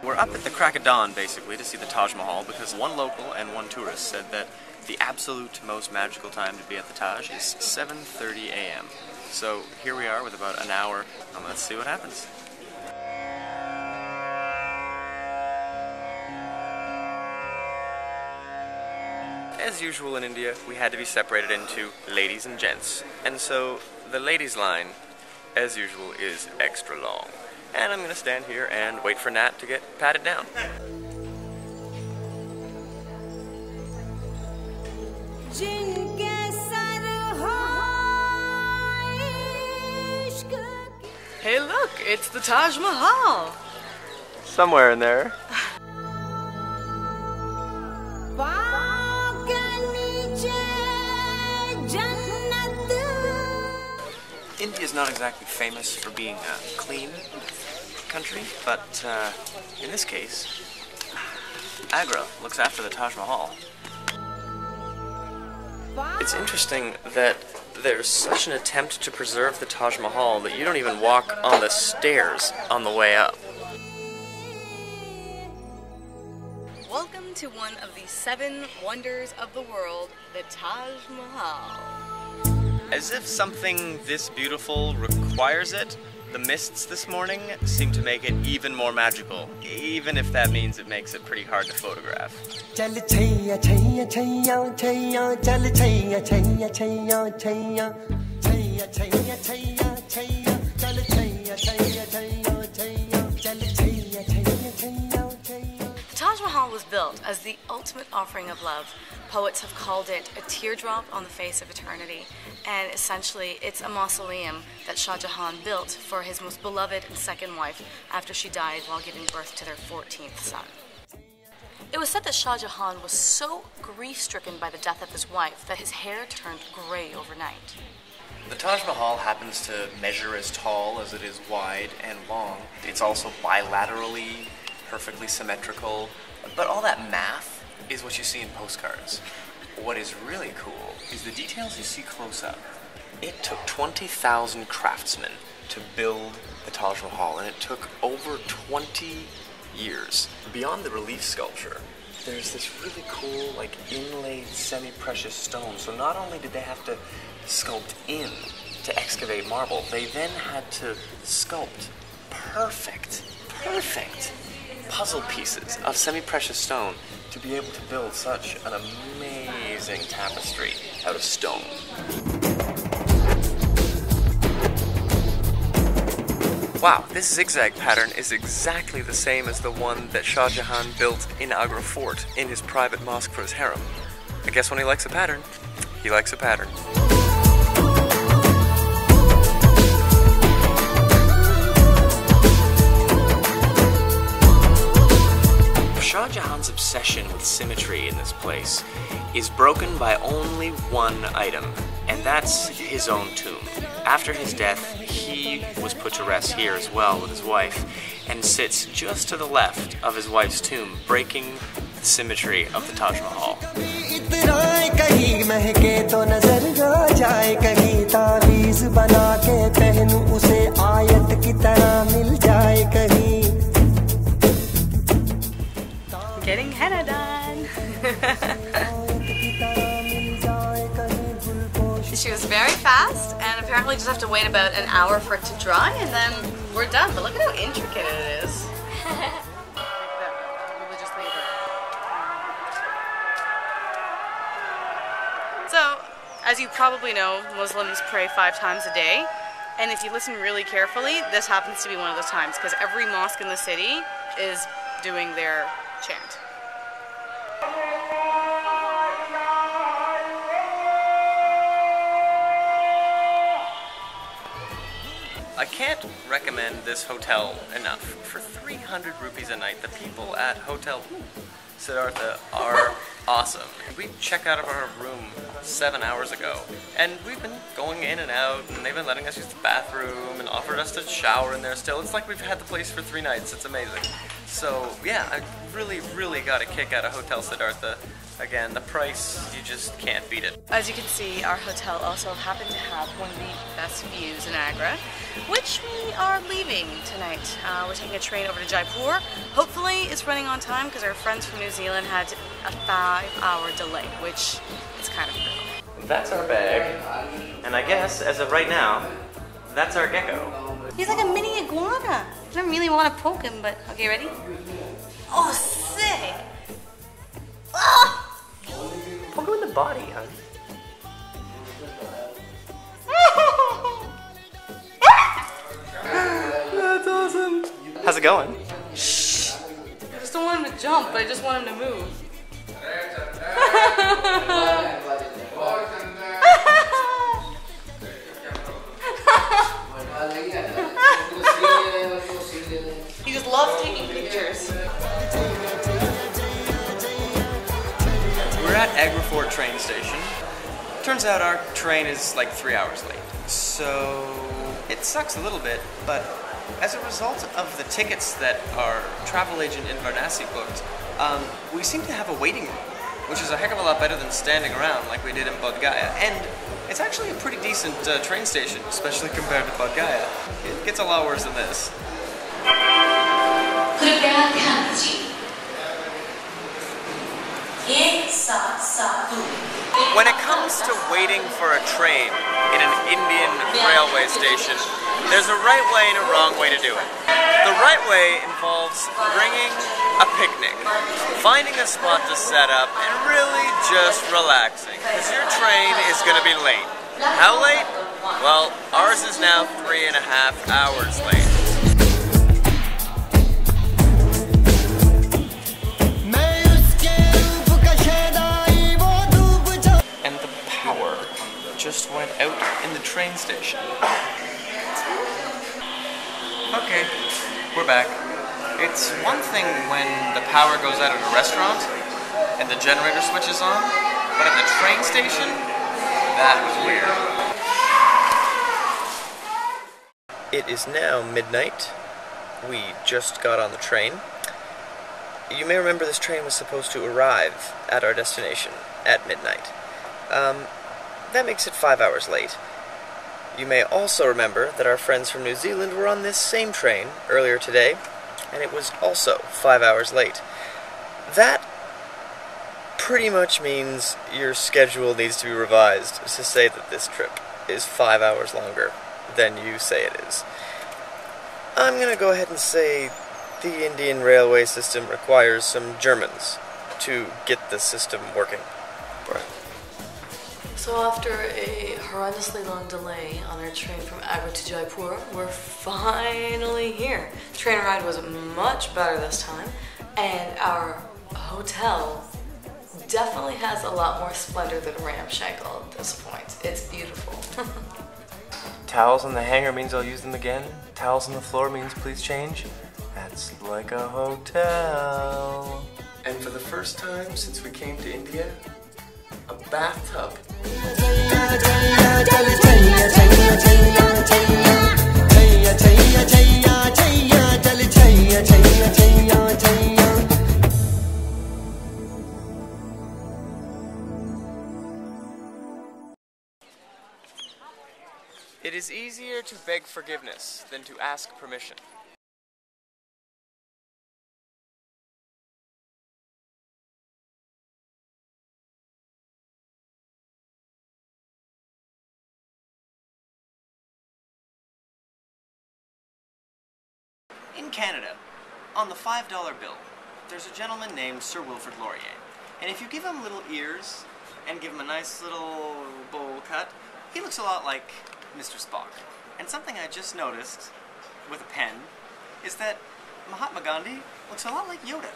We're up at the crack of dawn, basically, to see the Taj Mahal because one local and one tourist said that the absolute most magical time to be at the Taj is 7:30 a.m. So here we are with about an hour, and let's see what happens. As usual in India, we had to be separated into ladies and gents. And so the ladies' line, as usual, is extra long. And I'm going to stand here and wait for Nat to get patted down. Hey look, it's the Taj Mahal! Somewhere in there. India is not exactly famous for being a clean country, but in this case, AGRA looks after the Taj Mahal. It's interesting that there's such an attempt to preserve the Taj Mahal that you don't even walk on the stairs on the way up. Welcome to one of the 7 wonders of the world, the Taj Mahal. As if something this beautiful requires it, the mists this morning seem to make it even more magical, even if that means it makes it pretty hard to photograph. The Taj Mahal was built as the ultimate offering of love. Poets have called it a teardrop on the face of eternity, and essentially it's a mausoleum that Shah Jahan built for his most beloved and second wife after she died while giving birth to their 14th son. It was said that Shah Jahan was so grief-stricken by the death of his wife that his hair turned gray overnight. The Taj Mahal happens to measure as tall as it is wide and long. It's also bilaterally perfectly symmetrical, but all that math is what you see in postcards. What is really cool is the details you see close up. It took 20,000 craftsmen to build the Taj Mahal, and it took over 20 years. Beyond the relief sculpture, there's this really cool, like, inlaid semi-precious stone. So not only did they have to sculpt in to excavate marble, they then had to sculpt perfect puzzle pieces of semi-precious stone to be able to build such an amazing tapestry out of stone. Wow, this zigzag pattern is exactly the same as the one that Shah Jahan built in Agra Fort in his private mosque for his harem. I guess when he likes a pattern, he likes a pattern. Shah Jahan's obsession with symmetry in this place is broken by only one item, and that's his own tomb. After his death, he was put to rest here as well with his wife, and sits just to the left of his wife's tomb, breaking the symmetry of the Taj Mahal. Getting henna done! She was very fast, and apparently just have to wait about an hour for it to dry, and then we're done. But look at how intricate it is. So, as you probably know, Muslims pray 5 times a day, and if you listen really carefully, this happens to be one of those times, because every mosque in the city is doing their chant. I can't recommend this hotel enough. For 300 rupees a night, the people at Hotel Siddhartha are awesome. We checked out of our room 7 hours ago, and we've been going in and out, and they've been letting us use the bathroom and offered us to shower in there still. It's like we've had the place for 3 nights. It's amazing. So yeah, I really got a kick out of Hotel Siddhartha. Again, the price, you just can't beat it. As you can see, our hotel also happened to have one of the best views in Agra, which we are leaving tonight. We're taking a train over to Jaipur. Hopefully it's running on time because our friends from New Zealand had a 5-hour delay, which is kind of brutal. That's our bag, and I guess, as of right now, that's our gecko. He's like a mini iguana. I don't really want to poke him, but okay, ready? Oh, sick! Ah! Poke him in the body, hon. That's awesome. How's it going? Shh. I just don't want him to jump, but I just want him to move. He just loves taking pictures. We're at AGRA train station. Turns out our train is like 3 hours late. So it sucks a little bit, but as a result of the tickets that our travel agent in Varanasi booked, we seem to have a waiting room, which is a heck of a lot better than standing around like we did in Bodh Gaya. And it's actually a pretty decent train station, especially compared to Bodh Gaya. It gets a lot worse than this. When it comes to waiting for a train in an Indian railway station, there's a right way and a wrong way to do it. The right way involves bringing a picnic, finding a spot to set up, and really just relaxing, because your train is going to be late. How late? Well, ours is now 3.5 hours late. Just went out in the train station. Okay, we're back. It's one thing when the power goes out at a restaurant and the generator switches on, but at the train station, that was weird. It is now midnight. We just got on the train. You may remember this train was supposed to arrive at our destination at midnight. That makes it 5 hours late. You may also remember that our friends from New Zealand were on this same train earlier today, and it was also 5 hours late. That pretty much means your schedule needs to be revised to say that this trip is 5 hours longer than you say it is. I'm gonna go ahead and say the Indian railway system requires some Germans to get the system working. Right. So after a horrendously long delay on our train from Agra to Jaipur, we're finally here. The train ride was much better this time, and our hotel definitely has a lot more splendor than ramshackle at this point. It's beautiful. Towels on the hanger means I'll use them again. Towels on the floor means please change. That's like a hotel. And for the first time since we came to India, a bathtub. It is easier to beg forgiveness than to ask permission. In Canada, on the $5 bill, there's a gentleman named Sir Wilfrid Laurier. And if you give him little ears and give him a nice little bowl cut, he looks a lot like Mr. Spock. And something I just noticed with a pen is that Mahatma Gandhi looks a lot like Yoda.